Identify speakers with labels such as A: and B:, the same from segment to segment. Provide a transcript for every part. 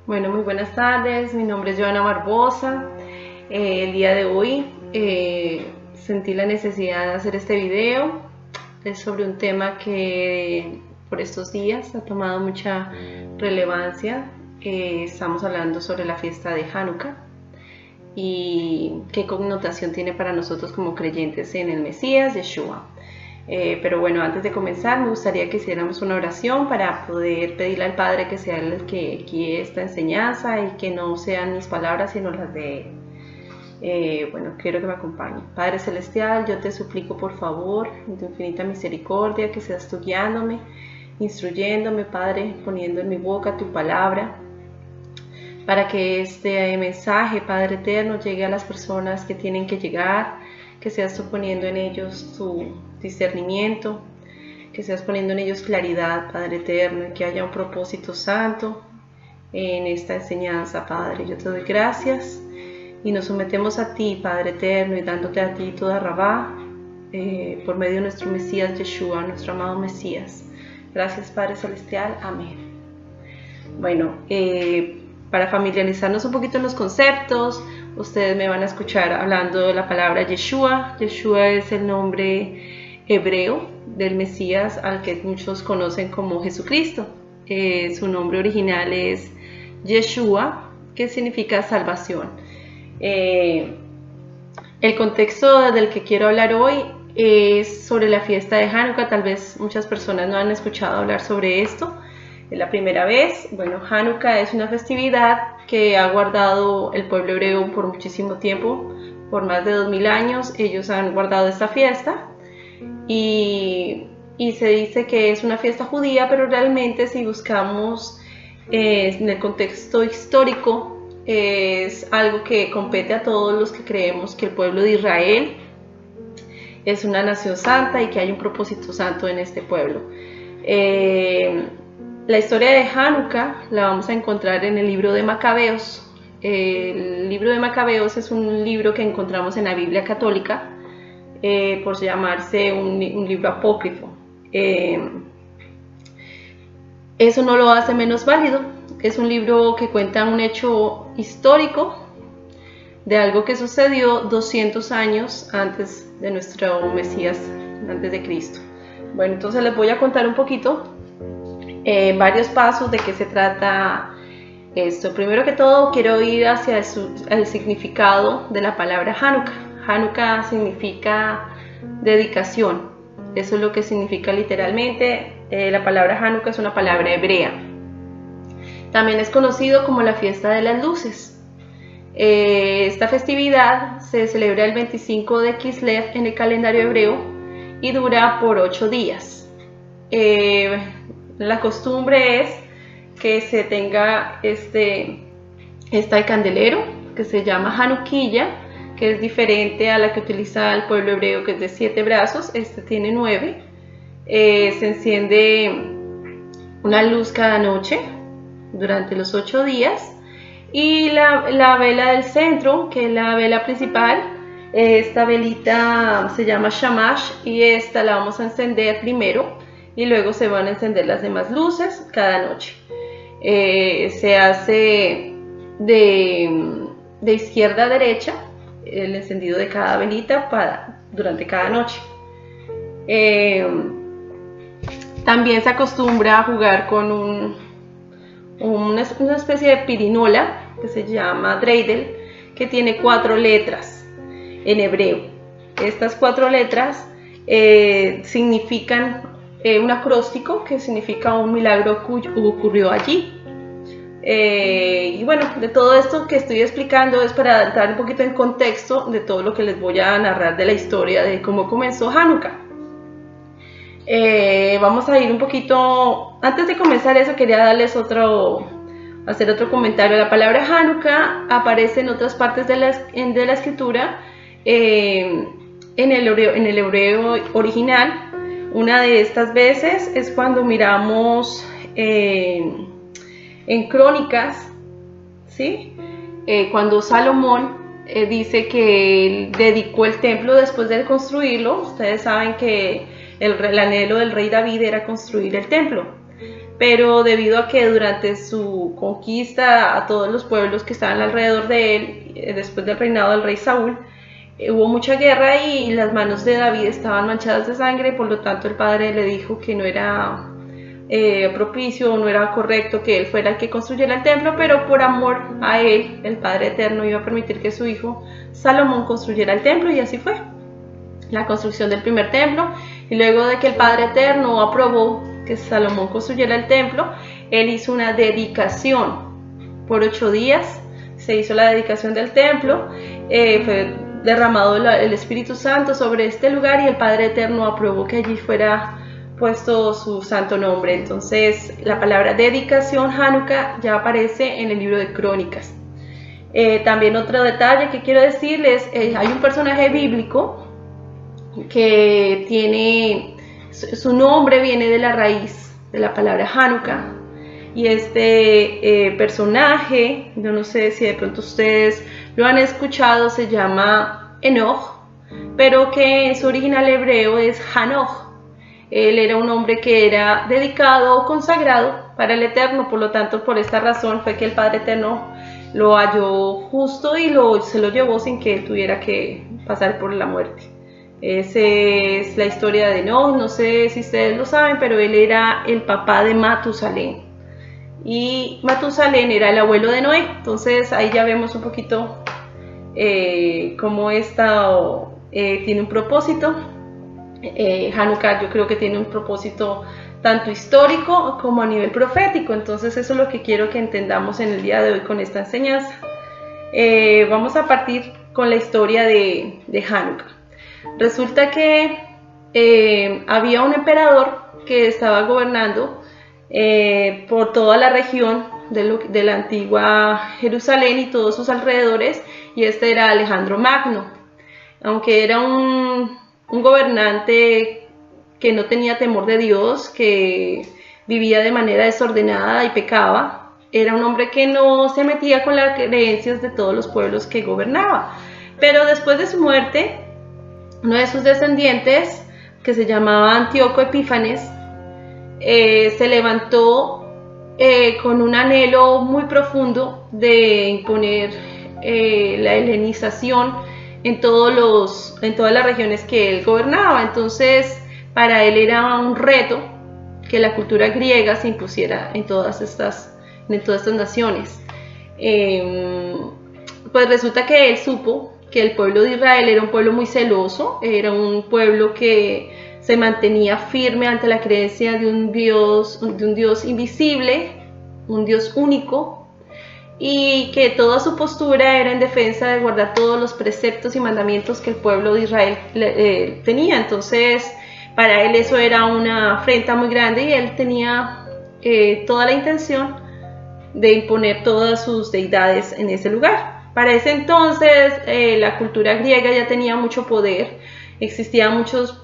A: Bueno, muy buenas tardes, mi nombre es Joana Barbosa. El día de hoy sentí la necesidad de hacer este video. Es sobre un tema que por estos días ha tomado mucha relevancia. Estamos hablando sobre la fiesta de Hanukkah y qué connotación tiene para nosotros como creyentes en el Mesías, Yeshua. Pero bueno, antes de comenzar me gustaría que hiciéramos una oración para poder pedirle al Padre que sea el que guíe esta enseñanza y que no sean mis palabras sino las de Él. Bueno, quiero que me acompañe. Padre Celestial, yo te suplico por favor, en tu infinita misericordia, que seas tú guiándome, instruyéndome, Padre, poniendo en mi boca tu palabra, para que este mensaje, Padre eterno, llegue a las personas que tienen que llegar, que seas tú poniendo en ellos tu discernimiento, que seas poniendo en ellos claridad, Padre eterno, y que haya un propósito santo en esta enseñanza, Padre. Yo te doy gracias y nos sometemos a ti, Padre eterno, y dándote a ti toda rabá por medio de nuestro Mesías Yeshua, nuestro amado Mesías. Gracias, Padre Celestial. Amén. Bueno, para familiarizarnos un poquito en los conceptos, ustedes me van a escuchar hablando de la palabra Yeshua. Yeshua es el nombre hebreo del Mesías al que muchos conocen como Jesucristo. Su nombre original es Yeshua, que significa salvación. El contexto del que quiero hablar hoy es sobre la fiesta de Hanukkah. Tal vez muchas personas no han escuchado hablar sobre esto. Es la primera vez. Bueno, Hanukkah es una festividad que ha guardado el pueblo hebreo por muchísimo tiempo, por más de 2000 años. Ellos han guardado esta fiesta y se dice que es una fiesta judía, pero realmente si buscamos en el contexto histórico, es algo que compete a todos los que creemos que el pueblo de Israel es una nación santa y que hay un propósito santo en este pueblo. La historia de Hanukkah la vamos a encontrar en el libro de Macabeos. El libro de Macabeos es un libro que encontramos en la Biblia católica, por llamarse un libro apócrifo. Eso no lo hace menos válido. Es un libro que cuenta un hecho histórico de algo que sucedió 200 años antes de nuestro Mesías, antes de Cristo. Bueno, entonces les voy a contar un poquito varios pasos de qué se trata esto. Primero que todo, quiero ir hacia el significado de la palabra Hanukkah. Hanukkah significa dedicación. Eso es lo que significa literalmente. La palabra Hanukkah es una palabra hebrea. También es conocido como la fiesta de las luces. Esta festividad se celebra el 25 de Kislev en el calendario hebreo y dura por 8 días. La costumbre es que se tenga este candelero que se llama Hanukkiyah, que es diferente a la que utiliza el pueblo hebreo, que es de 7 brazos. Este tiene 9. Se enciende una luz cada noche durante los 8 días y la vela del centro, que es la vela principal, esta velita se llama Shamash y esta la vamos a encender primero y luego se van a encender las demás luces cada noche. Se hace de izquierda a derecha el encendido de cada velita durante cada noche. También se acostumbra a jugar con una especie de pirinola que se llama dreidel, que tiene 4 letras en hebreo. Estas 4 letras significan un acróstico que significa un milagro que ocurrió allí. Y bueno, de todo esto que estoy explicando es para entrar un poquito en contexto de todo lo que les voy a narrar de la historia de cómo comenzó Hanukkah. Vamos a ir un poquito, antes de comenzar eso quería darles hacer otro comentario. La palabra Hanukkah aparece en otras partes de la escritura, en el hebreo original. Una de estas veces es cuando miramos en Crónicas, ¿sí? Cuando Salomón dice que él dedicó el templo después de construirlo. Ustedes saben que el anhelo del rey David era construir el templo. pero debido a que durante su conquista a todos los pueblos que estaban alrededor de él, después del reinado del rey Saúl, hubo mucha guerra y las manos de David estaban manchadas de sangre, por lo tanto el padre le dijo que no era propicio, no era correcto que él fuera el que construyera el templo, pero por amor a él, el Padre Eterno iba a permitir que su hijo Salomón construyera el templo, y así fue la construcción del primer templo. Y luego de que el Padre Eterno aprobó que Salomón construyera el templo, él hizo una dedicación. Por 8 días se hizo la dedicación del templo, fue derramado el Espíritu Santo sobre este lugar y el Padre Eterno aprobó que allí fuera puesto su santo nombre. Entonces la palabra dedicación, Hanukkah, ya aparece en el libro de Crónicas. También otro detalle que quiero decirles, hay un personaje bíblico que tiene, su nombre viene de la raíz de la palabra Hanukkah, y este personaje, yo no sé si de pronto ustedes lo han escuchado, se llama Enoch, pero que en su original hebreo es Hanoch. Él era un hombre que era dedicado o consagrado para el Eterno, por lo tanto por esta razón fue que el Padre Eterno lo halló justo y se lo llevó sin que él tuviera que pasar por la muerte. Esa es la historia de Enoch. No sé si ustedes lo saben, pero él era el papá de Matusalén, y Matusalén era el abuelo de Noé. Entonces ahí ya vemos un poquito cómo esta tiene un propósito. Hanukkah yo creo que tiene un propósito tanto histórico como a nivel profético. Entonces eso es lo que quiero que entendamos en el día de hoy con esta enseñanza. Vamos a partir con la historia de Hanukkah. Resulta que había un emperador que estaba gobernando por toda la región de la antigua Jerusalén y todos sus alrededores, y este era Alejandro Magno. Aunque era un gobernante que no tenía temor de Dios, que vivía de manera desordenada y pecaba, era un hombre que no se metía con las creencias de todos los pueblos que gobernaba. Pero después de su muerte, uno de sus descendientes, que se llamaba Antíoco Epífanes, se levantó con un anhelo muy profundo de imponer la helenización en todas las regiones que él gobernaba. Entonces para él era un reto que la cultura griega se impusiera en todas estas naciones. Pues resulta que él supo que el pueblo de Israel era un pueblo muy celoso, era un pueblo que se mantenía firme ante la creencia de un Dios invisible, un Dios único, y que toda su postura era en defensa de guardar todos los preceptos y mandamientos que el pueblo de Israel tenía. Entonces para él eso era una afrenta muy grande, y él tenía toda la intención de imponer todas sus deidades en ese lugar. Para ese entonces la cultura griega ya tenía mucho poder, existían muchas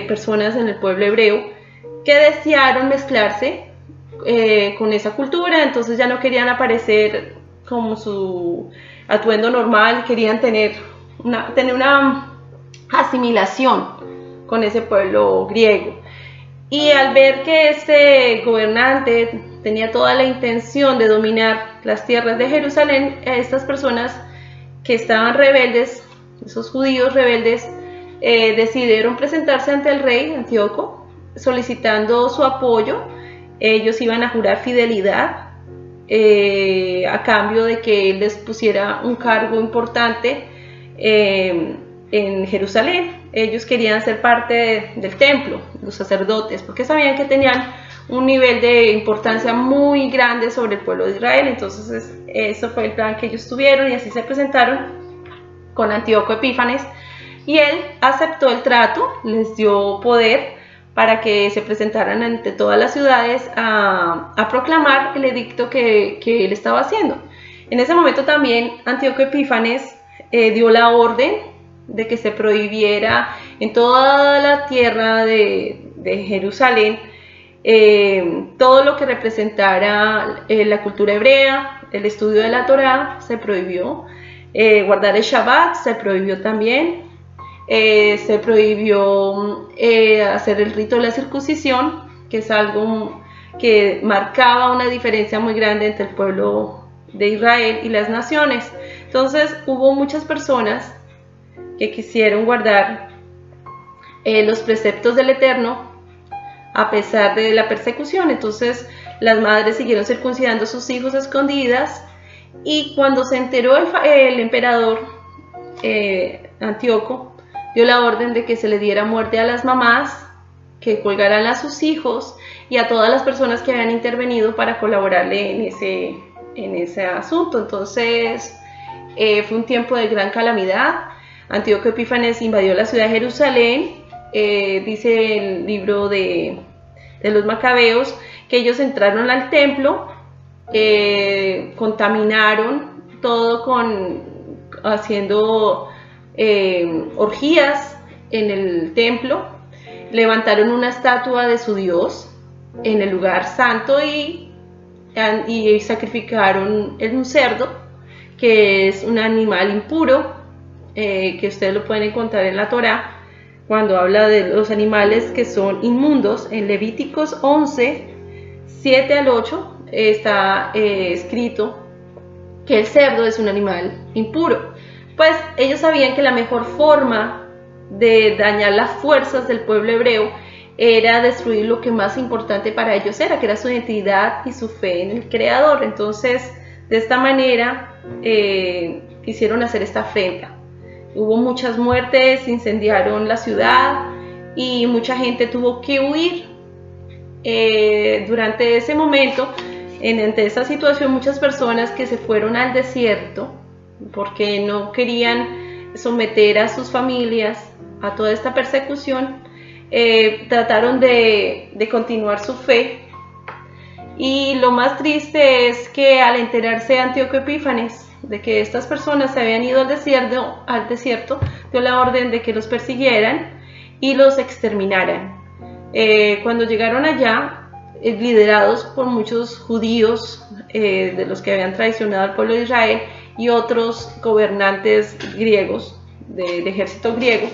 A: personas en el pueblo hebreo que desearon mezclarse con esa cultura. Entonces ya no querían aparecer como su atuendo normal, querían tener una asimilación con ese pueblo griego. Y al ver que este gobernante tenía toda la intención de dominar las tierras de Jerusalén, estas personas que estaban rebeldes, esos judíos rebeldes, decidieron presentarse ante el rey Antíoco solicitando su apoyo. Ellos iban a jurar fidelidad a cambio de que él les pusiera un cargo importante en Jerusalén. Ellos querían ser parte del templo, los sacerdotes, porque sabían que tenían un nivel de importancia muy grande sobre el pueblo de Israel. Entonces eso fue el plan que ellos tuvieron, y así se presentaron con Antíoco Epífanes, y él aceptó el trato, les dio poder para que se presentaran ante todas las ciudades a proclamar el edicto que él estaba haciendo. En ese momento también Antíoco Epífanes dio la orden de que se prohibiera en toda la tierra de Jerusalén todo lo que representara la cultura hebrea. El estudio de la Torá se prohibió, guardar el Shabbat se prohibió también, se prohibió hacer el rito de la circuncisión, que es algo que marcaba una diferencia muy grande entre el pueblo de Israel y las naciones. Entonces hubo muchas personas que quisieron guardar los preceptos del Eterno a pesar de la persecución. Entonces las madres siguieron circuncidando a sus hijos a escondidas, y cuando se enteró el emperador Antíoco, dio la orden de que se le diera muerte a las mamás, que colgaran a sus hijos y a todas las personas que habían intervenido para colaborarle en ese asunto. Entonces fue un tiempo de gran calamidad. Antíoco Epífanes invadió la ciudad de Jerusalén. Dice el libro de los Macabeos que ellos entraron al templo, contaminaron todo haciendo orgías en el templo, levantaron una estatua de su Dios en el lugar santo y sacrificaron un cerdo, que es un animal impuro, que ustedes lo pueden encontrar en la Torá cuando habla de los animales que son inmundos. En Levíticos 11, 7 al 8 está escrito que el cerdo es un animal impuro. Pues ellos sabían que la mejor forma de dañar las fuerzas del pueblo hebreo era destruir lo que más importante para ellos era, que era su identidad y su fe en el Creador. Entonces, de esta manera quisieron hacer esta afrenta. Hubo muchas muertes, incendiaron la ciudad y mucha gente tuvo que huir. Durante ese momento, ante esa situación, muchas personas que se fueron al desierto porque no querían someter a sus familias a toda esta persecución, trataron de continuar su fe. Y lo más triste es que al enterarse Antíoco Epífanes de que estas personas se habían ido al desierto, dio la orden de que los persiguieran y los exterminaran. Cuando llegaron allá, liderados por muchos judíos de los que habían traicionado al pueblo de Israel y otros gobernantes griegos del ejército griego,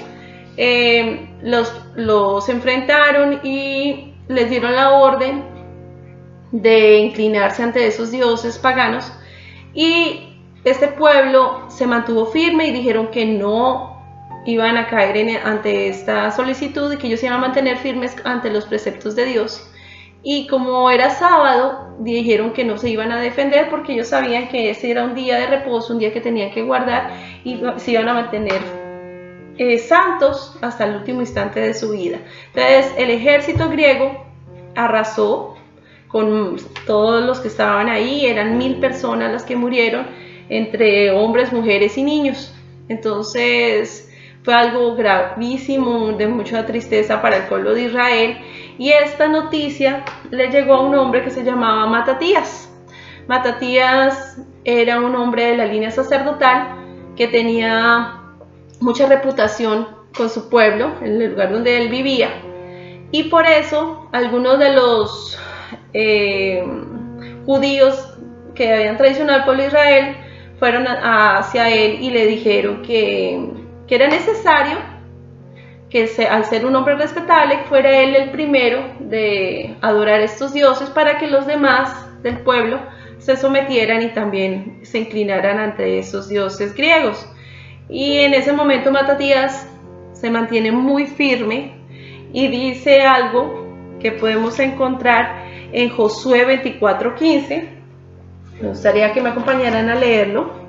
A: los enfrentaron y les dieron la orden de inclinarse ante esos dioses paganos, y este pueblo se mantuvo firme y dijeron que no iban a caer ante esta solicitud y que ellos se iban a mantener firmes ante los preceptos de Dios. Y como era sábado, dijeron que no se iban a defender porque ellos sabían que ese era un día de reposo, un día que tenían que guardar, y se iban a mantener santos hasta el último instante de su vida. Entonces el ejército griego arrasó con todos los que estaban ahí. Eran 1000 personas las que murieron, entre hombres, mujeres y niños. Entonces fue algo gravísimo, de mucha tristeza para el pueblo de Israel. Y esta noticia le llegó a un hombre que se llamaba Matatías. Matatías era un hombre de la línea sacerdotal que tenía mucha reputación con su pueblo, en el lugar donde él vivía, y por eso algunos de los judíos que habían traicionado al pueblo de Israel fueron hacia él y le dijeron que era necesario que al ser un hombre respetable fuera él el primero de adorar estos dioses, para que los demás del pueblo se sometieran y también se inclinaran ante esos dioses griegos. Y en ese momento Matatías se mantiene muy firme y dice algo que podemos encontrar en Josué 24:15. Me gustaría que me acompañaran a leerlo.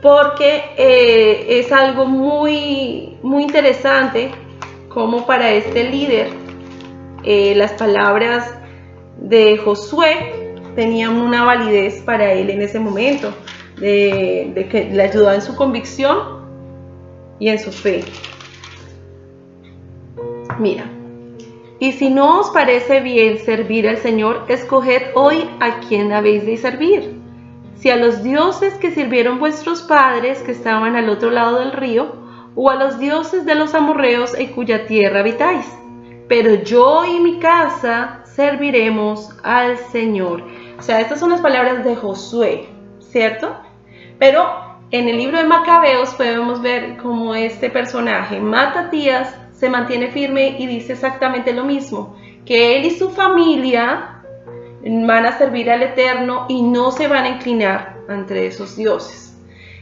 A: Porque es algo muy interesante, como para este líder las palabras de Josué tenían una validez para él en ese momento, de que le ayudaba en su convicción y en su fe. Mira: y si no os parece bien servir al Señor, escoged hoy a quién habéis de servir, si a los dioses que sirvieron vuestros padres que estaban al otro lado del río, o a los dioses de los amorreos en cuya tierra habitáis. Pero yo y mi casa serviremos al Señor. O sea, estas son las palabras de Josué, ¿cierto? Pero en el libro de Macabeos podemos ver cómo este personaje, Matatías, se mantiene firme y dice exactamente lo mismo, que él y su familia van a servir al Eterno y no se van a inclinar ante esos dioses.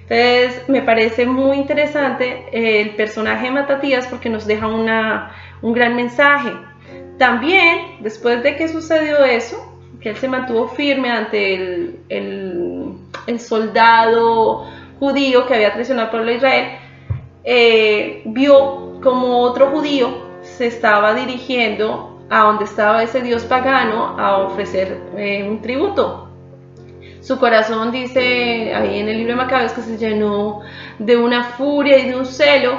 A: Entonces me parece muy interesante el personaje de Matatías porque nos deja un gran mensaje. También, después de que sucedió eso, que él se mantuvo firme ante el soldado judío que había traicionado al pueblo de Israel, vio como otro judío se estaba dirigiendo a donde estaba ese dios pagano a ofrecer un tributo. Su corazón, dice ahí en el libro de Macabeos, que se llenó de una furia y de un celo,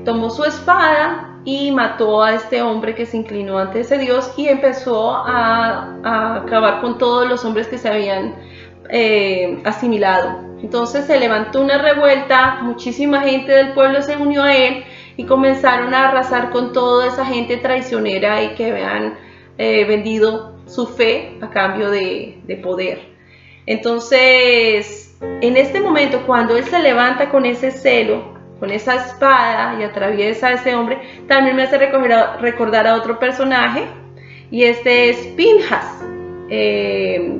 A: tomó su espada y mató a este hombre que se inclinó ante ese dios y empezó a acabar con todos los hombres que se habían asimilado. Entonces se levantó una revuelta, muchísima gente del pueblo se unió a él y comenzaron a arrasar con toda esa gente traicionera y que habían vendido su fe a cambio de poder. Entonces, en este momento, cuando él se levanta con ese celo, con esa espada y atraviesa a ese hombre, también me hace recordar a otro personaje, y este es Pinhas.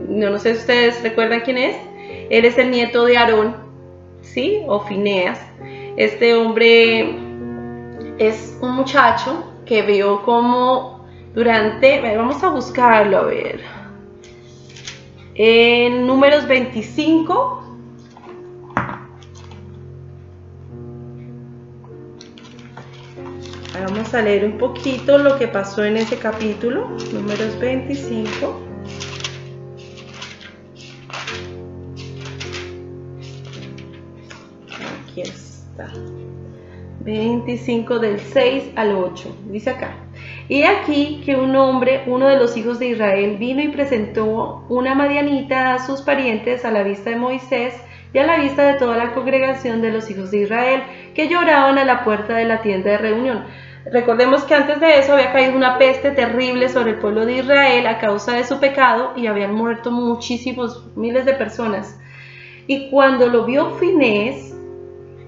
A: No sé si ustedes recuerdan quién es. Él es el nieto de Aarón, ¿sí? O Fineas. Este hombre es un muchacho que vio como vamos a buscarlo, a ver, en Números 25, vamos a leer un poquito lo que pasó en ese capítulo, Números 25. Aquí está. 25 del 6 al 8, dice acá: y aquí que un hombre, uno de los hijos de Israel, vino y presentó una madianita a sus parientes a la vista de Moisés y a la vista de toda la congregación de los hijos de Israel, que lloraban a la puerta de la tienda de reunión. Recordemos que antes de eso había caído una peste terrible sobre el pueblo de Israel a causa de su pecado y habían muerto miles de personas. Y cuando lo vio Finés,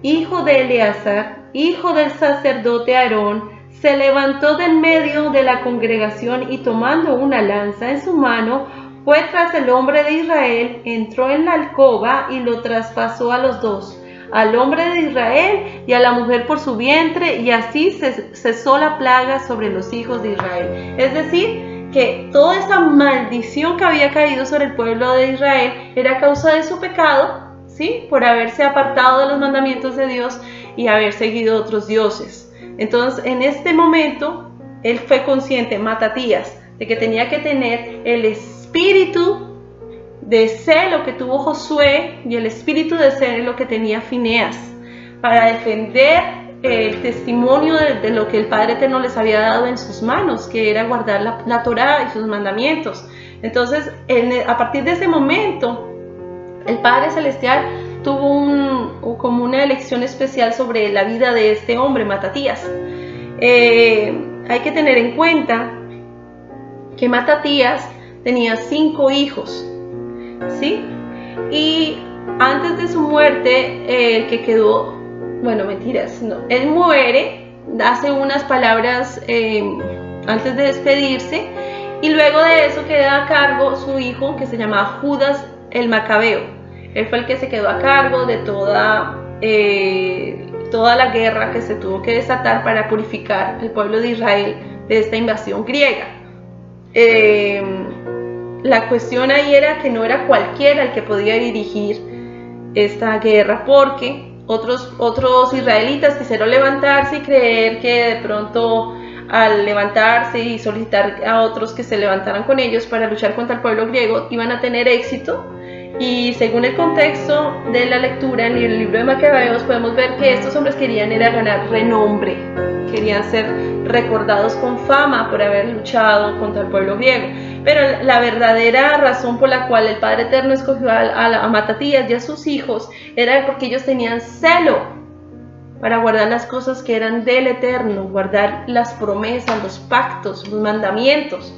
A: hijo de Eleazar, hijo del sacerdote Aarón, se levantó del medio de la congregación y tomando una lanza en su mano, fue tras el hombre de Israel, entró en la alcoba y lo traspasó a los dos, al hombre de Israel y a la mujer por su vientre, y así cesó la plaga sobre los hijos de Israel. Es decir, que toda esa maldición que había caído sobre el pueblo de Israel era causa de su pecado, ¿sí? Por haberse apartado de los mandamientos de Dios y haber seguido otros dioses. Entonces, en este momento, él fue consciente, Matatías, de que tenía que tener el espíritu de celo que tuvo Josué y el espíritu de celo que tenía Fineas para defender el testimonio de lo que el Padre Eterno les había dado en sus manos, que era guardar la Torá y sus mandamientos. Entonces, a partir de ese momento, el Padre Celestial tuvo como una elección especial sobre la vida de este hombre, Matatías. Hay que tener en cuenta que Matatías tenía 5 hijos, ¿sí? Y antes de su muerte, que quedó, bueno, mentiras, no, él muere, hace unas palabras antes de despedirse, y luego de eso queda a cargo su hijo, que se llamaba Judas el Macabeo. Él fue el que se quedó a cargo de toda la guerra que se tuvo que desatar para purificar el pueblo de Israel de esta invasión griega. La cuestión ahí era que no era cualquiera el que podía dirigir esta guerra, porque otros israelitas quisieron levantarse y creer que de pronto al levantarse y solicitar a otros que se levantaran con ellos para luchar contra el pueblo griego iban a tener éxito. Y según el contexto de la lectura en el libro de Macabeos podemos ver que estos hombres querían era ganar renombre, querían ser recordados con fama por haber luchado contra el pueblo griego. Pero la verdadera razón por la cual el Padre Eterno escogió a Matatías y a sus hijos era porque ellos tenían celo para guardar las cosas que eran del Eterno, guardar las promesas, los pactos, los mandamientos,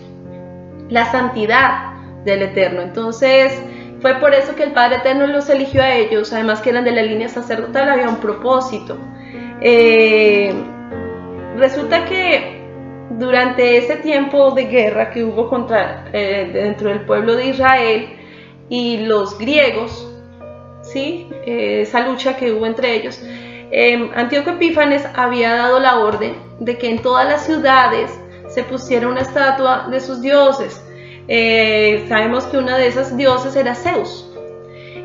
A: la santidad del Eterno. Entonces, Fue por eso que el Padre Eterno los eligió a ellos, además que eran de la línea sacerdotal, había un propósito. Resulta que durante ese tiempo de guerra que hubo dentro del pueblo de Israel y los griegos, ¿sí? Esa lucha que hubo entre ellos, Antíoco Epífanes había dado la orden de que en todas las ciudades se pusiera una estatua de sus dioses. Sabemos que una de esas dioses era Zeus,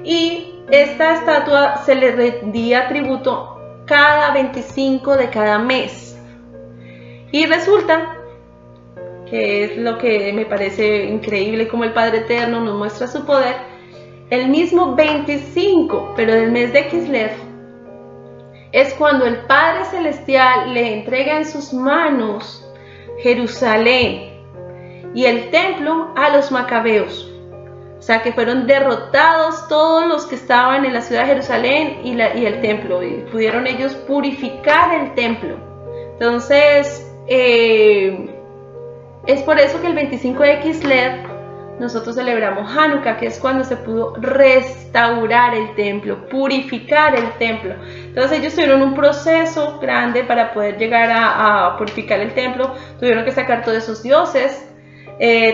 A: y esta estatua se le rendía tributo cada 25 de cada mes. Y resulta que es lo que me parece increíble, como el Padre Eterno nos muestra su poder. El mismo 25, pero del mes de Kislev, es cuando el Padre Celestial le entrega en sus manos Jerusalén y el templo a los macabeos. O sea que fueron derrotados todos los que estaban en la ciudad de Jerusalén y el templo, y pudieron ellos purificar el templo. Entonces, es por eso que el 25 de Kislev nosotros celebramos Hanukkah, que es cuando se pudo restaurar el templo, purificar el templo. Entonces ellos tuvieron un proceso grande para poder llegar a purificar el templo. Tuvieron que sacar todos esos dioses,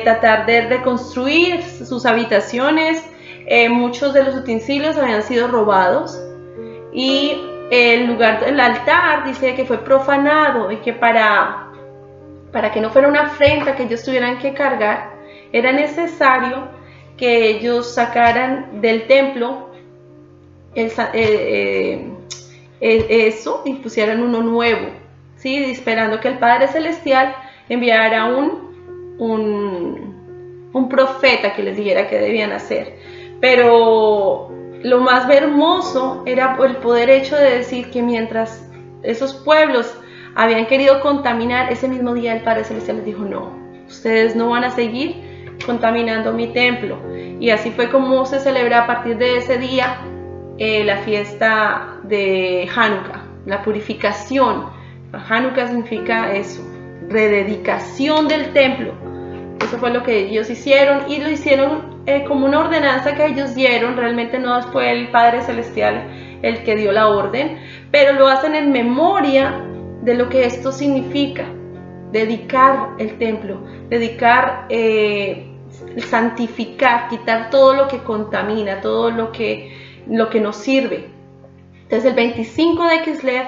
A: tratar de reconstruir sus habitaciones. Muchos de los utensilios habían sido robados, y el altar dice que fue profanado, y que para que no fuera una afrenta que ellos tuvieran que cargar, era necesario que ellos sacaran del templo eso y pusieran uno nuevo, ¿sí? Esperando que el Padre Celestial enviara un profeta que les dijera qué debían hacer. Pero lo más hermoso era el poder hecho de decir que mientras esos pueblos habían querido contaminar, ese mismo día el Padre Celestial les dijo: no, ustedes no van a seguir contaminando mi templo. Y así fue como se celebra a partir de ese día la fiesta de Hanukkah, la purificación. Hanukkah significa eso, rededicación del templo. Eso fue lo que ellos hicieron, y lo hicieron como una ordenanza que ellos dieron. Realmente no fue el Padre Celestial el que dio la orden, pero lo hacen en memoria de lo que esto significa: dedicar el templo, santificar, quitar todo lo que contamina, todo lo que nos sirve. Entonces el 25 de Kislev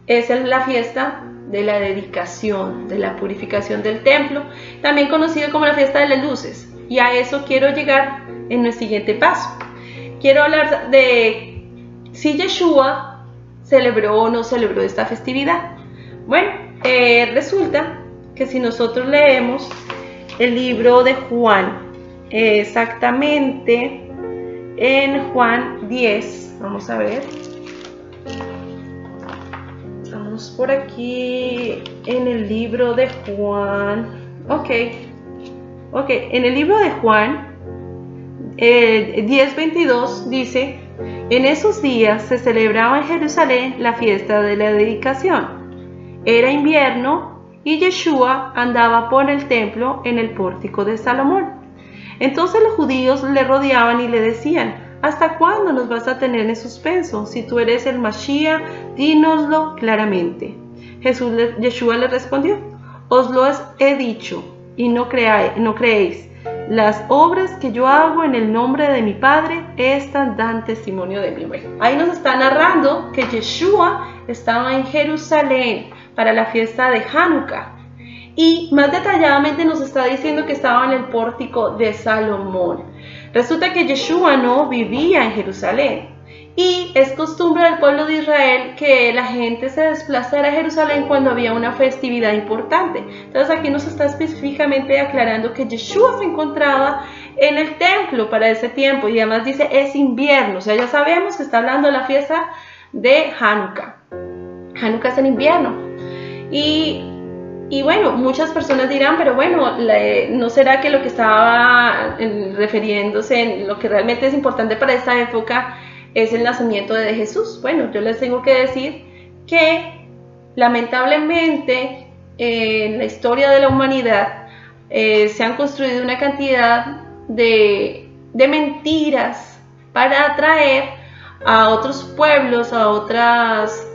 A: es la fiesta de la dedicación, de la purificación del templo, también conocido como la fiesta de las luces, y a eso quiero llegar en el siguiente paso. Quiero hablar de si Yeshua celebró o no celebró esta festividad. Bueno, resulta que si nosotros leemos el libro de Juan, exactamente en Juan 10, vamos a ver, vamos por aquí en el libro de Juan, ok, en el libro de Juan 10:22 dice: en esos días se celebraba en Jerusalén la fiesta de la dedicación. Era invierno y Yeshua andaba por el templo en el pórtico de Salomón. Entonces los judíos le rodeaban y le decían: ¿hasta cuándo nos vas a tener en suspenso? Si tú eres el Mashiach, dínoslo claramente. Yeshua le respondió: os lo he dicho y no creéis. Las obras que yo hago en el nombre de mi Padre, estas dan testimonio de mí. Bueno, ahí nos está narrando que Yeshua estaba en Jerusalén para la fiesta de Hanukkah, y más detalladamente nos está diciendo que estaba en el pórtico de Salomón. Resulta que Yeshua no vivía en Jerusalén, y es costumbre del pueblo de Israel que la gente se desplazara a Jerusalén cuando había una festividad importante. Entonces aquí nos está específicamente aclarando que Yeshua se encontraba en el templo para ese tiempo, y además dice es invierno. O sea, ya sabemos que está hablando de la fiesta de Hanukkah. Hanukkah es en invierno. Y bueno, muchas personas dirán: pero bueno, ¿no será que lo que estaba refiriéndose, lo que realmente es importante para esta época, es el nacimiento de Jesús? Bueno, yo les tengo que decir que lamentablemente en la historia de la humanidad se han construido una cantidad de de mentiras para atraer a otros pueblos, a otras,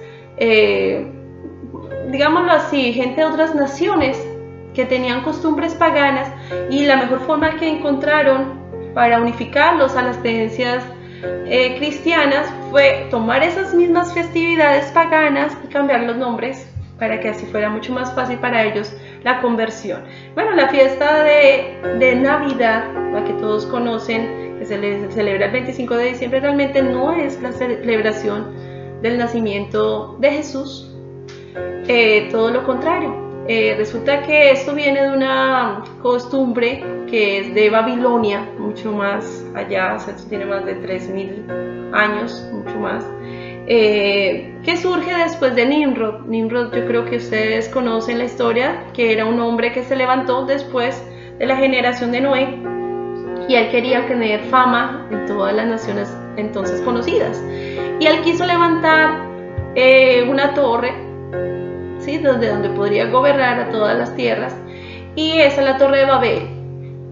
A: digámoslo así, gente de otras naciones que tenían costumbres paganas, y la mejor forma que encontraron para unificarlos a las creencias cristianas fue tomar esas mismas festividades paganas y cambiar los nombres para que así fuera mucho más fácil para ellos la conversión. Bueno, la fiesta de Navidad, la que todos conocen, que se celebra el 25 de diciembre, realmente no es la celebración del nacimiento de Jesús, todo lo contrario. Resulta que esto viene de una costumbre que es de Babilonia, mucho más allá, o sea, esto tiene más de 3000 años, mucho más, que surge después de Nimrod. Nimrod, yo creo que ustedes conocen la historia, que era un hombre que se levantó después de la generación de Noé, y él quería tener fama en todas las naciones entonces conocidas, y él quiso levantar una torre, ¿sí? donde podría gobernar a todas las tierras, y esa es la Torre de Babel.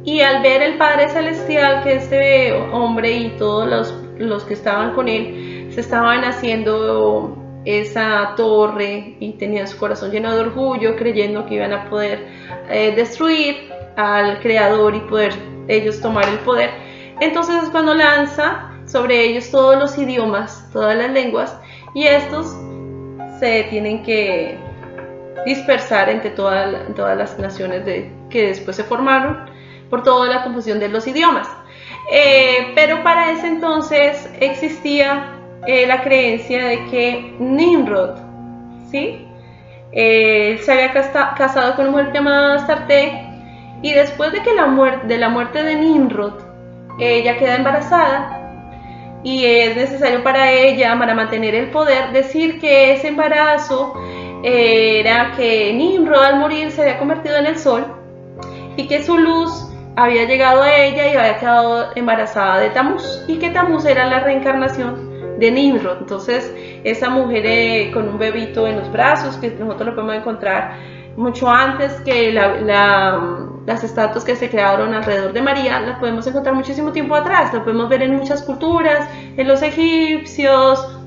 A: Y al ver el Padre Celestial que este hombre y todos los que estaban con él se estaban haciendo esa torre y tenían su corazón lleno de orgullo, creyendo que iban a poder destruir al Creador y poder ellos tomar el poder, entonces es cuando lanza sobre ellos todos los idiomas, todas las lenguas, y estos se tienen que dispersar entre todas las naciones que después se formaron por toda la confusión de los idiomas. Pero para ese entonces existía la creencia de que Nimrod, ¿sí? Se había casado con una mujer llamada Astarte, y después de la muerte de Nimrod, ella queda embarazada, y es necesario para ella, para mantener el poder, decir que ese embarazo era que Nimrod al morir se había convertido en el sol, y que su luz había llegado a ella y había quedado embarazada de Tamuz, y que Tamuz era la reencarnación de Nimrod. Entonces esa mujer con un bebito en los brazos, que nosotros lo podemos encontrar mucho antes que las estatuas que se crearon alrededor de María, las podemos encontrar muchísimo tiempo atrás, lo podemos ver en muchas culturas, en los egipcios,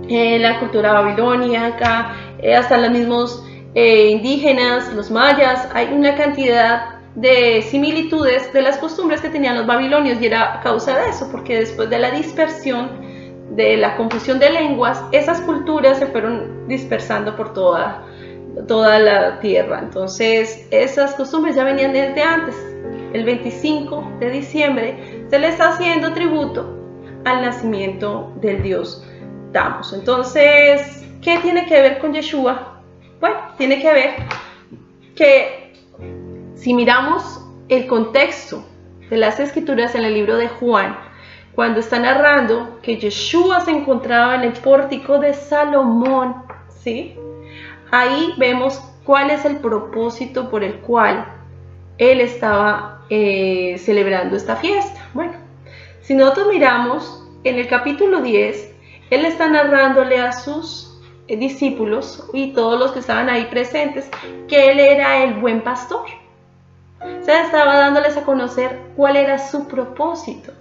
A: en la cultura babilónica, hasta los mismos indígenas, los mayas. Hay una cantidad de similitudes de las costumbres que tenían los babilonios, y era a causa de eso, porque después de la dispersión, de la confusión de lenguas, esas culturas se fueron dispersando por toda la tierra. Entonces esas costumbres ya venían desde antes. El 25 de diciembre se le está haciendo tributo al nacimiento del dios Tamuz. Entonces, ¿qué tiene que ver con Yeshua? Bueno, tiene que ver que si miramos el contexto de las escrituras en el libro de Juan, cuando está narrando que Yeshua se encontraba en el pórtico de Salomón, ¿sí? Ahí vemos cuál es el propósito por el cual él estaba celebrando esta fiesta. Bueno, si nosotros miramos en el capítulo 10, él está narrándole a sus discípulos y todos los que estaban ahí presentes que él era el buen pastor. O sea, estaba dándoles a conocer cuál era su propósito.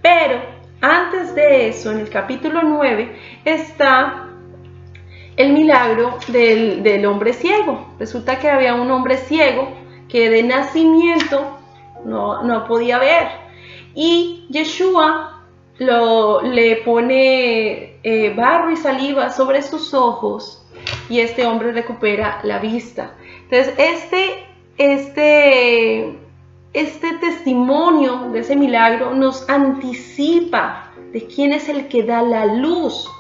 A: Pero antes de eso, en el capítulo 9, está el milagro del hombre ciego. Resulta que había un hombre ciego que de nacimiento no podía ver, y Yeshua le pone barro y saliva sobre sus ojos, y este hombre recupera la vista. Entonces este testimonio de ese milagro nos anticipa de quién es el que da la luz,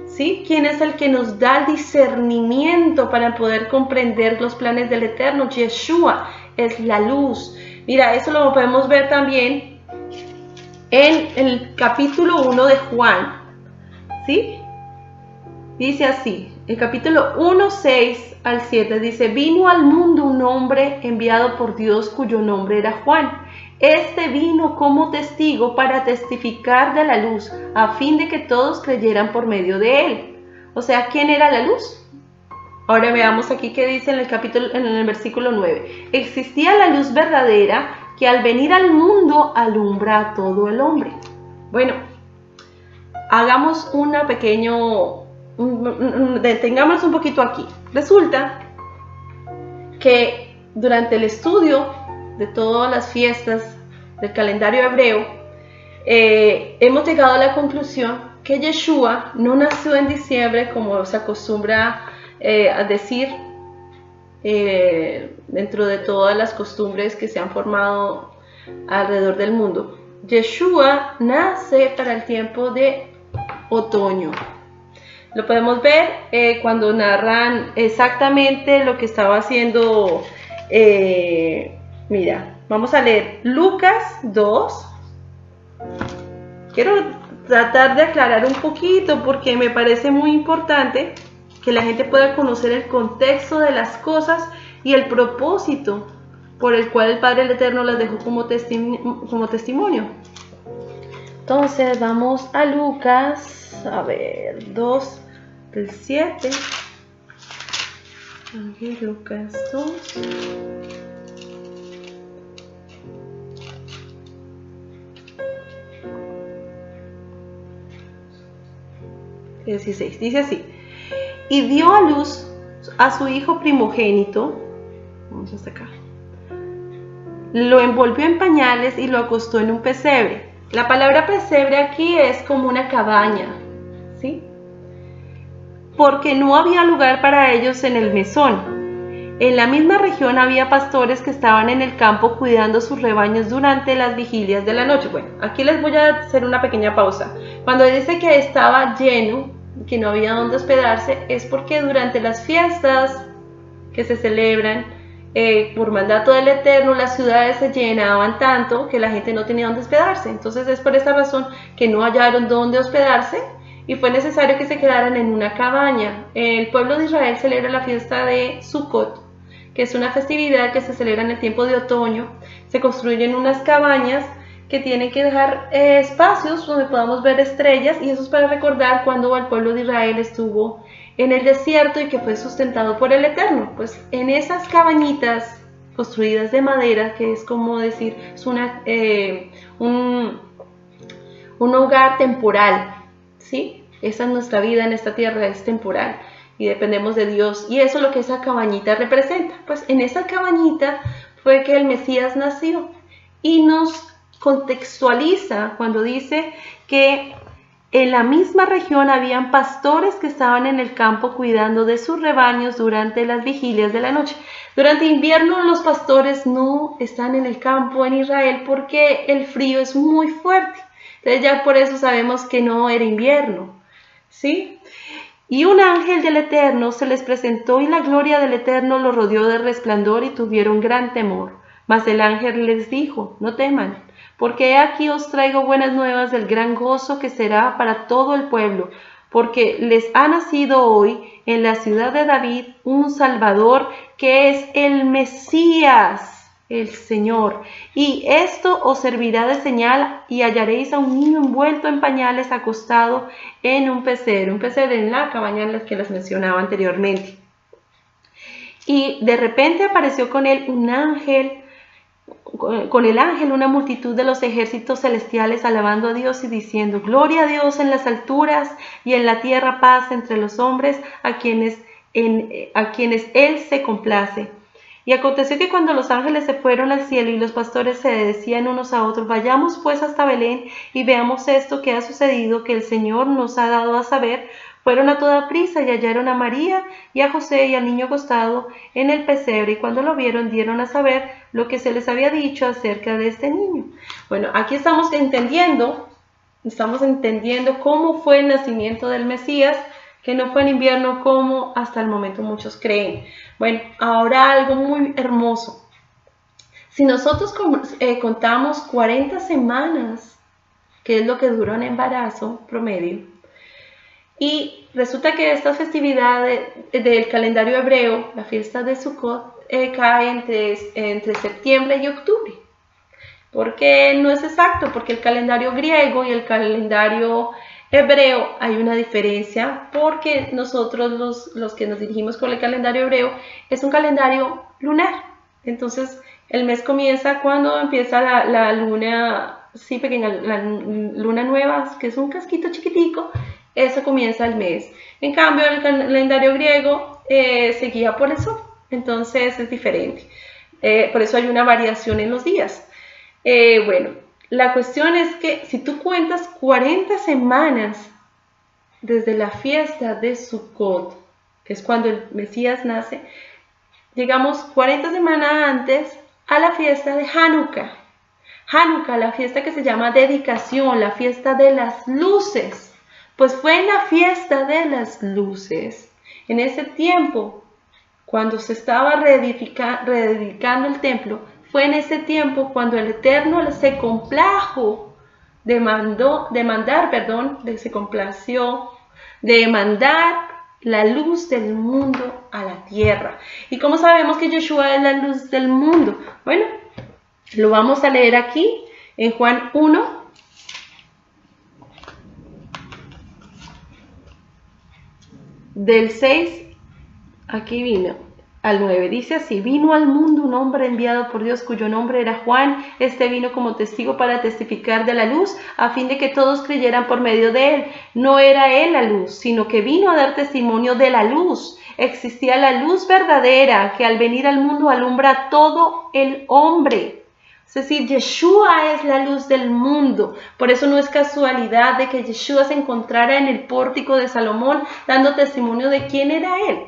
A: ¿sí? ¿Quién es el que nos da el discernimiento para poder comprender los planes del Eterno? Yeshua es la luz. Mira, eso lo podemos ver también en el capítulo 1 de Juan, ¿sí? Dice así, el capítulo 1, 6 al 7, dice: vino al mundo un hombre enviado por Dios cuyo nombre era Juan. Este vino como testigo para testificar de la luz, a fin de que todos creyeran por medio de él. O sea, ¿quién era la luz? Ahora veamos aquí qué dice en el versículo 9. Existía la luz verdadera que al venir al mundo alumbra a todo el hombre. Bueno, hagamos detengámonos un poquito aquí. Resulta que durante el estudio de todas las fiestas del calendario hebreo, hemos llegado a la conclusión que Yeshua no nació en diciembre como se acostumbra a decir dentro de todas las costumbres que se han formado alrededor del mundo. Yeshua nace para el tiempo de otoño. Lo podemos ver cuando narran exactamente lo que estaba haciendo. Mira, vamos a leer Lucas 2. Quiero tratar de aclarar un poquito porque me parece muy importante que la gente pueda conocer el contexto de las cosas y el propósito por el cual el Padre el Eterno las dejó como testimonio. Entonces vamos a Lucas, a ver, 2 del 7. Aquí Lucas 2. Dice así: y dio a luz a su hijo primogénito, vamos hasta acá, lo envolvió en pañales y lo acostó en un pesebre. La palabra pesebre aquí es como una cabaña, ¿sí? Porque no había lugar para ellos en el mesón. En la misma región había pastores que estaban en el campo cuidando sus rebaños durante las vigilias de la noche. Bueno, aquí les voy a hacer una pequeña pausa. Cuando dice que estaba lleno, que no había donde hospedarse, es porque durante las fiestas que se celebran por mandato del Eterno, las ciudades se llenaban tanto que la gente no tenía donde hospedarse. Entonces es por esa razón que no hallaron donde hospedarse y fue necesario que se quedaran en una cabaña. El pueblo de Israel celebra la fiesta de Sukkot, que es una festividad que se celebra en el tiempo de otoño. Se construyen unas cabañas que tienen que dejar espacios donde podamos ver estrellas, y eso es para recordar cuando el pueblo de Israel estuvo en el desierto y que fue sustentado por el Eterno. Pues en esas cabañitas construidas de madera, que es como decir, es un hogar temporal, ¿sí? Esa es nuestra vida en esta tierra, es temporal y dependemos de Dios, y eso es lo que esa cabañita representa. Pues en esa cabañita fue que el Mesías nació, y nos contextualiza cuando dice que en la misma región habían pastores que estaban en el campo cuidando de sus rebaños durante las vigilias de la noche. Durante invierno los pastores no están en el campo en Israel porque el frío es muy fuerte. Entonces ya por eso sabemos que no era invierno, ¿sí? Y un ángel del Eterno se les presentó, y la gloria del Eterno los rodeó de resplandor y tuvieron gran temor. Mas el ángel les dijo: no teman, porque he aquí os traigo buenas nuevas del gran gozo que será para todo el pueblo, porque les ha nacido hoy en la ciudad de David un Salvador, que es el Mesías, el Señor. Y esto os servirá de señal, y hallaréis a un niño envuelto en pañales, acostado en un pesebre en la cabaña en la que les mencionaba anteriormente. Y de repente apareció con él un ángel, con el ángel una multitud de los ejércitos celestiales, alabando a Dios y diciendo: gloria a Dios en las alturas, y en la tierra paz entre los hombres a quienes Él se complace. Y aconteció que cuando los ángeles se fueron al cielo y los pastores se decían unos a otros: vayamos pues hasta Belén y veamos esto que ha sucedido, que el Señor nos ha dado a saber, fueron a toda prisa y hallaron a María y a José y al niño acostado en el pesebre, y cuando lo vieron dieron a saber lo que se les había dicho acerca de este niño. Bueno, aquí estamos entendiendo cómo fue el nacimiento del Mesías, que no fue en invierno como hasta el momento muchos creen. Bueno, ahora algo muy hermoso. Si nosotros contamos 40 semanas, que es lo que dura un embarazo promedio, y resulta que esta festividad del calendario hebreo, la fiesta de Sukkot, cae entre septiembre y octubre. Porque no es exacto, porque el calendario griego y el calendario hebreo hay una diferencia, porque nosotros los que nos dirigimos con el calendario hebreo es un calendario lunar. Entonces El mes comienza cuando empieza la luna, sí, pequeña, la luna nueva, que es un casquito chiquitico, eso comienza el mes. En cambio, el calendario griego se guía por el sol, entonces es diferente. Por eso hay una variación en los días. Bueno, la cuestión es que si tú cuentas 40 semanas desde la fiesta de Sukkot, que es cuando el Mesías nace, llegamos 40 semanas antes a la fiesta de Hanukkah. Hanukkah, la fiesta que se llama dedicación, la fiesta de las luces. Pues fue en la fiesta de las luces, en ese tiempo, cuando se estaba reeditando el templo, fue en ese tiempo cuando el Eterno se complació de mandar la luz del mundo a la tierra. ¿Y cómo sabemos que Yeshua es la luz del mundo? Bueno, lo vamos a leer aquí en Juan 1. Del 6, aquí vino, al 9, dice así: vino al mundo un hombre enviado por Dios cuyo nombre era Juan. Este vino como testigo para testificar de la luz, a fin de que todos creyeran por medio de él. No era él la luz, sino que vino a dar testimonio de la luz. Existía la luz verdadera, que al venir al mundo alumbra a todo el hombre. Es decir, Yeshua es la luz del mundo. Por eso no es casualidad de que Yeshua se encontrara en el pórtico de Salomón dando testimonio de quién era él.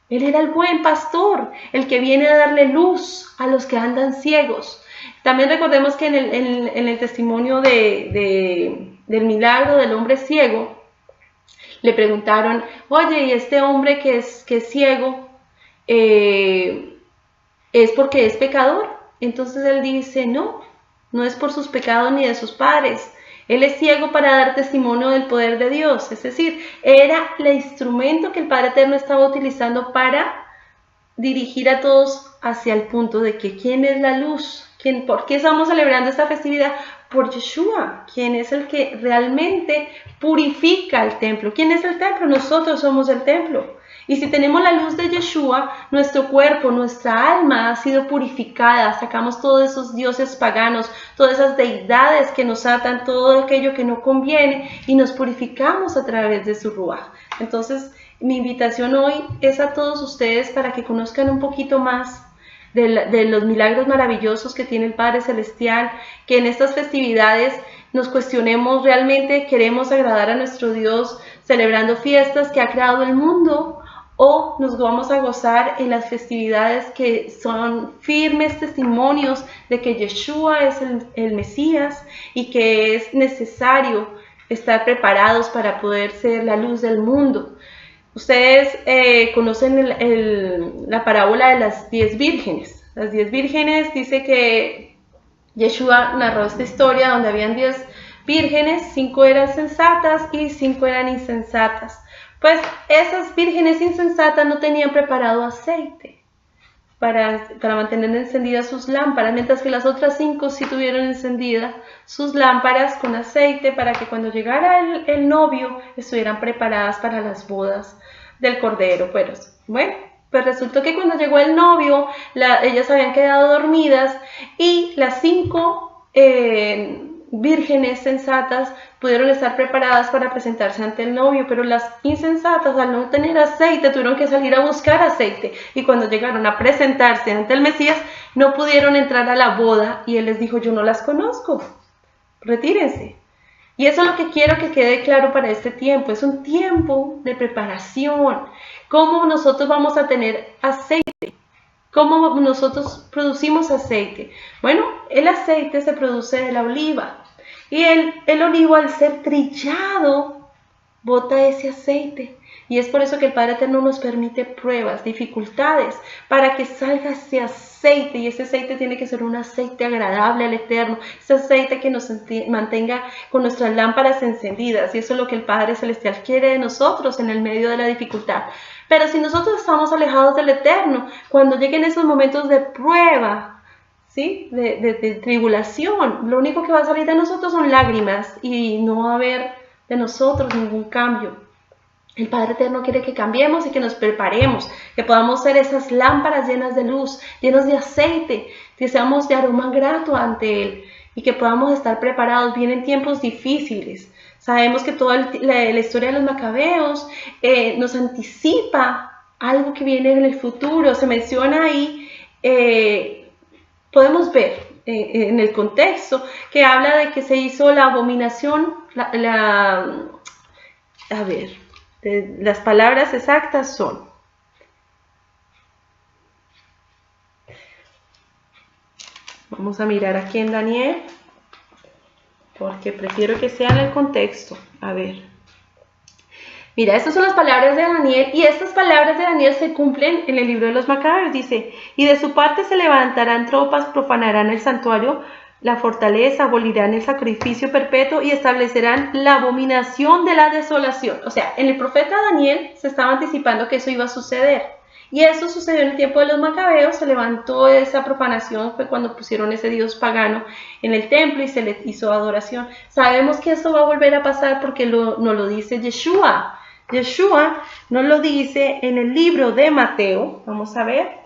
A: Él era el buen pastor, el que viene a darle luz a los que andan ciegos. También recordemos que en el testimonio del milagro del hombre ciego, le preguntaron: oye, ¿y este hombre que es ciego es porque es pecador? Entonces él dice: no es por sus pecados ni de sus padres. Él es ciego para dar testimonio del poder de Dios. Es decir, era el instrumento que el Padre Eterno estaba utilizando para dirigir a todos hacia el punto de que ¿quién es la luz? ¿Por qué estamos celebrando esta festividad? Por Yeshua, quien es el que realmente purifica el templo. ¿Quién es el templo? Nosotros somos el templo. Y si tenemos la luz de Yeshua, nuestro cuerpo, nuestra alma ha sido purificada. Sacamos todos esos dioses paganos, todas esas deidades que nos atan, todo aquello que no conviene, y nos purificamos a través de su Ruaj. Entonces, mi invitación hoy es a todos ustedes para que conozcan un poquito más de los milagros maravillosos que tiene el Padre Celestial, que en estas festividades nos cuestionemos realmente, queremos agradar a nuestro Dios celebrando fiestas que ha creado el mundo, o nos vamos a gozar en las festividades que son firmes testimonios de que Yeshua es el Mesías y que es necesario estar preparados para poder ser la luz del mundo. Ustedes conocen la parábola de las 10 vírgenes. Las 10 vírgenes, dice que Yeshua narró esta historia donde habían 10 vírgenes, 5 eran sensatas y 5 eran insensatas. Pues esas vírgenes insensatas no tenían preparado aceite para mantener encendidas sus lámparas, mientras que las otras 5 sí tuvieron encendidas sus lámparas con aceite para que cuando llegara el novio estuvieran preparadas para las bodas del Cordero. Pues resultó que cuando llegó el novio, ellas habían quedado dormidas y las 5 vírgenes sensatas pudieron estar preparadas para presentarse ante el novio, pero las insensatas, al no tener aceite, tuvieron que salir a buscar aceite, y cuando llegaron a presentarse ante el Mesías, no pudieron entrar a la boda, y él les dijo: yo no las conozco, retírense. Y eso es lo que quiero que quede claro para este tiempo. Es un tiempo de preparación. ¿Cómo nosotros vamos a tener aceite? ¿Cómo nosotros producimos aceite? Bueno, el aceite se produce de la oliva. Y el olivo, al ser trillado, bota ese aceite. Y es por eso que el Padre Eterno nos permite pruebas, dificultades, para que salga ese aceite. Y ese aceite tiene que ser un aceite agradable al Eterno. Ese aceite que nos mantenga con nuestras lámparas encendidas. Y eso es lo que el Padre Celestial quiere de nosotros en el medio de la dificultad. Pero si nosotros estamos alejados del Eterno, cuando lleguen esos momentos de prueba, ¿sí?, de tribulación, lo único que va a salir de nosotros son lágrimas y no va a haber de nosotros ningún cambio. El Padre Eterno quiere que cambiemos y que nos preparemos, que podamos ser esas lámparas llenas de luz, llenas de aceite, que seamos de aroma grato ante Él y que podamos estar preparados. Vienen tiempos difíciles. Sabemos que toda la historia de los macabeos nos anticipa algo que viene en el futuro. Se menciona ahí, podemos ver en el contexto que habla de que se hizo la abominación, las palabras exactas son: vamos a mirar aquí en Daniel, porque prefiero que sea en el contexto. A ver. Mira, estas son las palabras de Daniel, y estas palabras de Daniel se cumplen en el libro de los Macabeos. Dice: y de su parte se levantarán tropas, profanarán el santuario, la fortaleza, abolirán el sacrificio perpetuo y establecerán la abominación de la desolación. O sea, en el profeta Daniel se estaba anticipando que eso iba a suceder. Y eso sucedió en el tiempo de los Macabeos. Se levantó esa profanación, fue cuando pusieron ese dios pagano en el templo y se le hizo adoración. Sabemos que esto va a volver a pasar porque nos lo dice Yeshua. Yeshua nos lo dice en el libro de Mateo. Vamos a ver.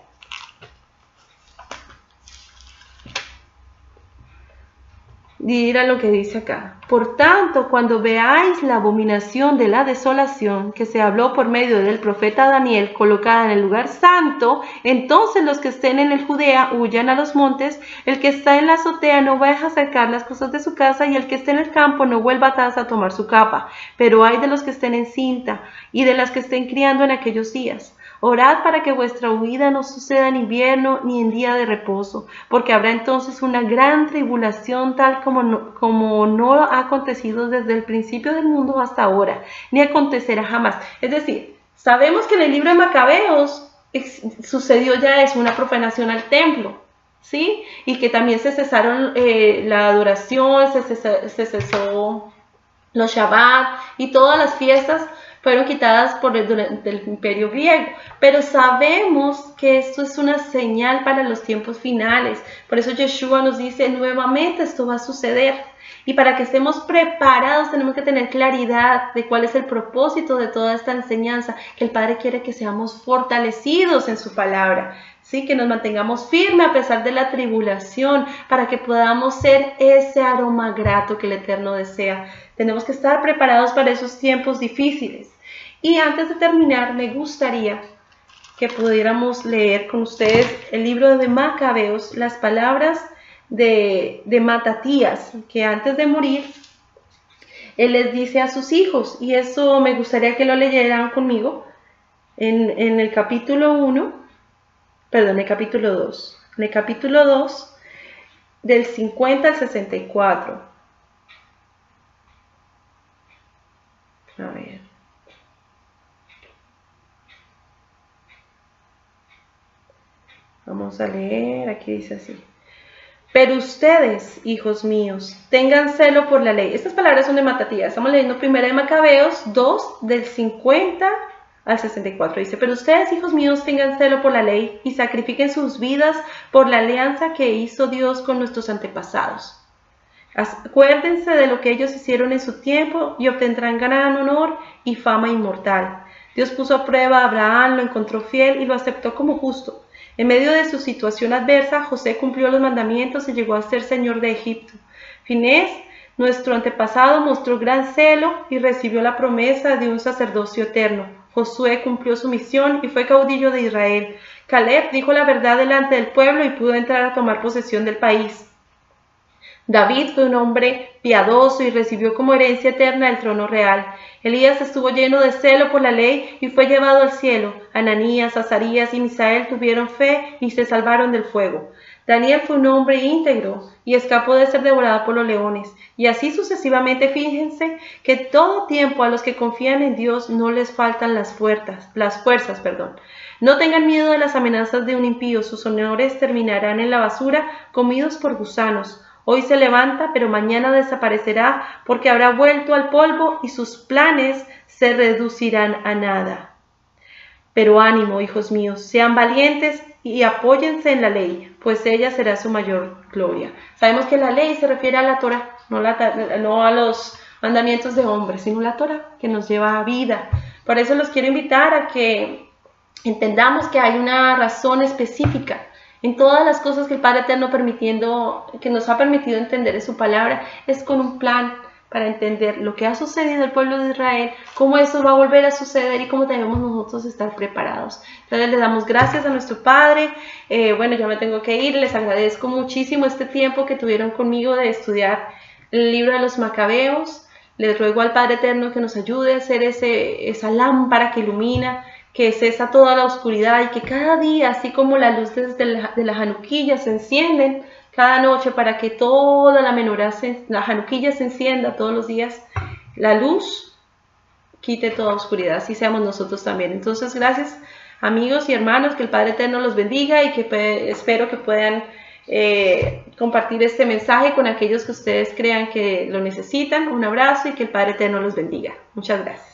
A: Mira lo que dice acá: por tanto, cuando veáis la abominación de la desolación que se habló por medio del profeta Daniel colocada en el lugar santo, entonces los que estén en el Judea huyan a los montes, el que está en la azotea no vaya a sacar las cosas de su casa, y el que esté en el campo no vuelva atrás a tomar su capa. Pero ay de los que estén en cinta y de las que estén criando en aquellos días. Orad para que vuestra huida no suceda en invierno ni en día de reposo, porque habrá entonces una gran tribulación tal como no ha acontecido desde el principio del mundo hasta ahora, ni acontecerá jamás. Es decir, sabemos que en el libro de Macabeos sucedió ya eso, una profanación al templo, ¿sí? Y que también se cesaron la adoración, se cesó los Shabbat y todas las fiestas fueron quitadas durante el imperio griego, pero sabemos que esto es una señal para los tiempos finales. Por eso Yeshua nos dice: nuevamente esto va a suceder, y para que estemos preparados tenemos que tener claridad de cuál es el propósito de toda esta enseñanza, que el Padre quiere que seamos fortalecidos en su palabra, ¿sí? Que nos mantengamos firmes a pesar de la tribulación, para que podamos ser ese aroma grato que el Eterno desea. Tenemos que estar preparados para esos tiempos difíciles. Y antes de terminar, me gustaría que pudiéramos leer con ustedes el libro de Macabeos, las palabras de Matatías, que antes de morir, él les dice a sus hijos, y eso me gustaría que lo leyeran conmigo, en el capítulo 1, perdón, el capítulo 2, en el capítulo 2, del 50 al 64. A ver. Vamos a leer, aquí dice así: pero ustedes, hijos míos, tengan celo por la ley. Estas palabras son de Matatías. Estamos leyendo primera de Macabeos 2, del 50 al 64. Dice: pero ustedes, hijos míos, tengan celo por la ley y sacrifiquen sus vidas por la alianza que hizo Dios con nuestros antepasados. Acuérdense de lo que ellos hicieron en su tiempo y obtendrán gran honor y fama inmortal. Dios puso a prueba a Abraham, lo encontró fiel y lo aceptó como justo. En medio de su situación adversa, José cumplió los mandamientos y llegó a ser señor de Egipto. Finés, nuestro antepasado, mostró gran celo y recibió la promesa de un sacerdocio eterno. Josué cumplió su misión y fue caudillo de Israel. Caleb dijo la verdad delante del pueblo y pudo entrar a tomar posesión del país. David fue un hombre piadoso y recibió como herencia eterna el trono real. Elías estuvo lleno de celo por la ley y fue llevado al cielo. Ananías, Azarías y Misael tuvieron fe y se salvaron del fuego. Daniel fue un hombre íntegro y escapó de ser devorado por los leones. Y así sucesivamente. Fíjense que todo tiempo a los que confían en Dios no les faltan las fuerzas. No tengan miedo de las amenazas de un impío. Sus honores terminarán en la basura, comidos por gusanos. Hoy se levanta, pero mañana desaparecerá, porque habrá vuelto al polvo y sus planes se reducirán a nada. Pero ánimo, hijos míos, sean valientes y apóyense en la ley, pues ella será su mayor gloria. Sabemos que la ley se refiere a la Torah, no a los mandamientos de hombres, sino la Torah, que nos lleva a vida. Por eso los quiero invitar a que entendamos que hay una razón específica en todas las cosas que el Padre Eterno que nos ha permitido entender en su palabra, es con un plan para entender lo que ha sucedido al pueblo de Israel, cómo eso va a volver a suceder y cómo debemos nosotros estar preparados. Entonces le damos gracias a nuestro Padre. Bueno, ya me tengo que ir. Les agradezco muchísimo este tiempo que tuvieron conmigo de estudiar el libro de los Macabeos. Les ruego al Padre Eterno que nos ayude a hacer esa lámpara que ilumina, que cesa toda la oscuridad y que cada día, así como las luces de la Hanuquilla se encienden cada noche para que toda la menorá, la Hanuquilla se encienda todos los días, la luz quite toda oscuridad, así seamos nosotros también. Entonces, gracias amigos y hermanos, que el Padre Eterno los bendiga y que espero que puedan compartir este mensaje con aquellos que ustedes crean que lo necesitan. Un abrazo y que el Padre Eterno los bendiga. Muchas gracias.